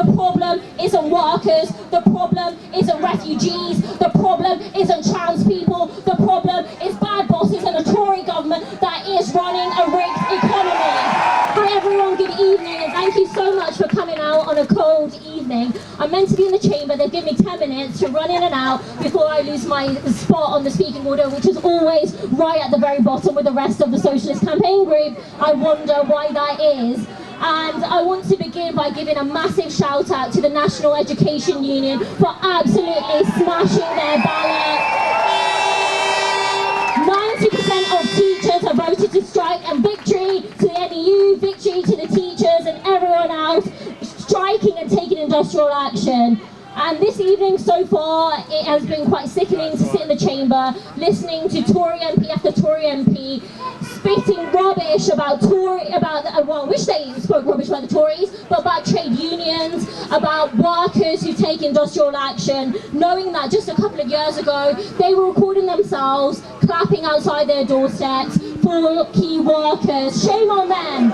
The problem isn't workers. The problem isn't refugees. The problem isn't trans people. The problem is bad bosses and a Tory government that is running a rigged economy. Hi everyone, good evening, and thank you so much for coming out on a cold evening. I'm meant to be in the chamber. They've given me 10 minutes to run in and out before I lose my spot on the speaking order, which is always right at the very bottom with the rest of the Socialist Campaign Group. I wonder why that is. And I want to begin by giving a massive shout out to the National Education Union for absolutely smashing their ballot. 90% of teachers have voted to strike, and victory to the NEU, victory to the teachers and everyone else striking and taking industrial action. And this evening so far, it has been quite sickening to sit in the chamber, listening to Tory MP after Tory MP spitting rubbish about well, I wish they spoke rubbish about the Tories, but about trade unions, about workers who take industrial action, knowing that just a couple of years ago, they were recording themselves, clapping outside their doorsteps for key workers. Shame on them.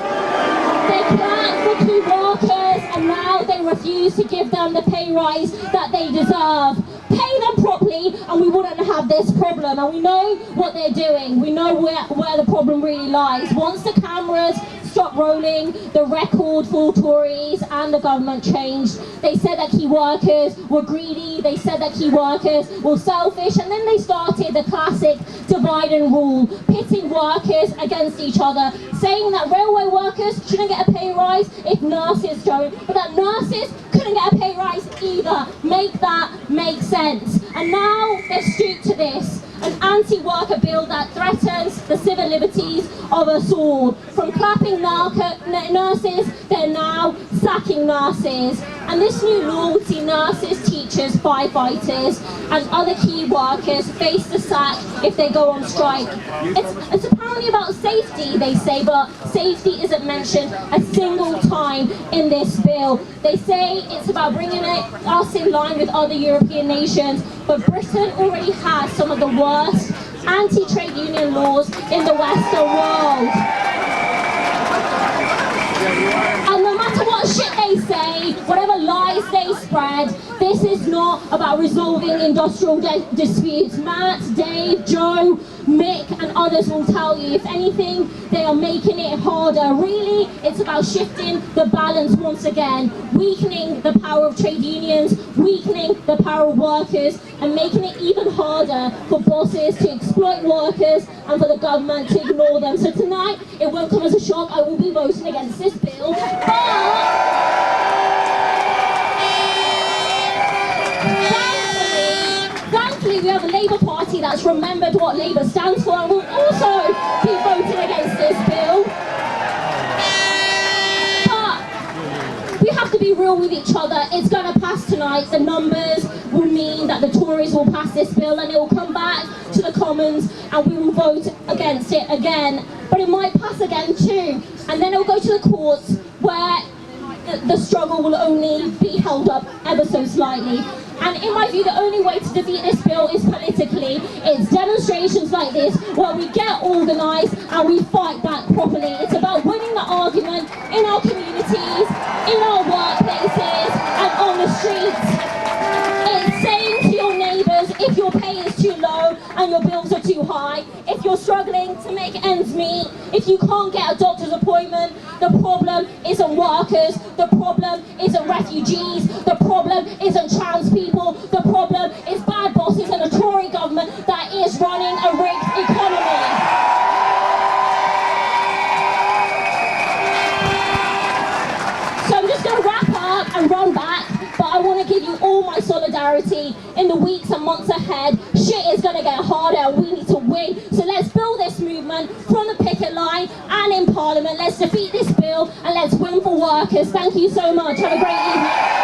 They clapped for key workers, and now they refuse to give them the pay rise that they deserve. Pay them properly and we wouldn't have this problem, and we know what they're doing. We know where the problem really lies. Once the cameras stopped rolling, the record for Tories and the government changed. They said that key workers were greedy, they said that key workers were selfish, and then they started the classic divide and rule, pitting workers against each other, saying that railway workers shouldn't get a pay rise if nurses don't, but that nurses couldn't get a pay rise either. Make that make sense. And now they've stooped to this, an anti-worker bill that threatens the civil liberties of us all. From clapping nurses, they're now sacking nurses. And this new law would see nurses, teachers, firefighters and other key workers face the sack if they go on strike. It's apparently about safety, they say, but safety isn't mentioned a single time in this bill. They say it's about bringing us in line with other European nations, but Britain already has some of the worst anti-trade union laws in the Western world. And no matter what shit they say, whatever lies they spread, this is not about resolving industrial disputes. Matt, Dave, Joe, Mick and others will tell you, if anything, they are making it harder. Really, it's about shifting the balance once again, weakening the power of trade unions, weakening the power of workers, and making it even harder for bosses to exploit workers and for the government to ignore them. So tonight, it won't come as a shock, I will be voting against this bill, but thankfully, we have a Labour Party that's remembered what Labour stands for and will also be voting against this bill. But we have to be real with each other. It's going to pass tonight. The numbers will mean that the Tories will pass this bill and it will come back to the Commons and we will vote against it again. But it might pass again too. And then it will go to the courts where the struggle will only be held up ever so slightly. And in my view, the only way to defeat this bill is politically. It's demonstrations like this where we get organised and we fight back properly. It's about winning the argument in our communities, in our workplaces and on the streets. It's saying to your neighbours, if your pay is too low and your bills are too high, if you're struggling to make ends meet, if you can't get a doctor's appointment, the problem isn't workers, the problem isn't refugees, the problem isn't trans people, the problem is bad bosses and a Tory government that is running a rigged economy. So I'm just going to wrap up and run back, but I want to give you all my solidarity in the weeks and months ahead. Shit is going to get harder and we need to win. So let's build this movement from the picket line and in Parliament. Let's defeat this bill and let's win for workers. Thank you so much. Have a great evening.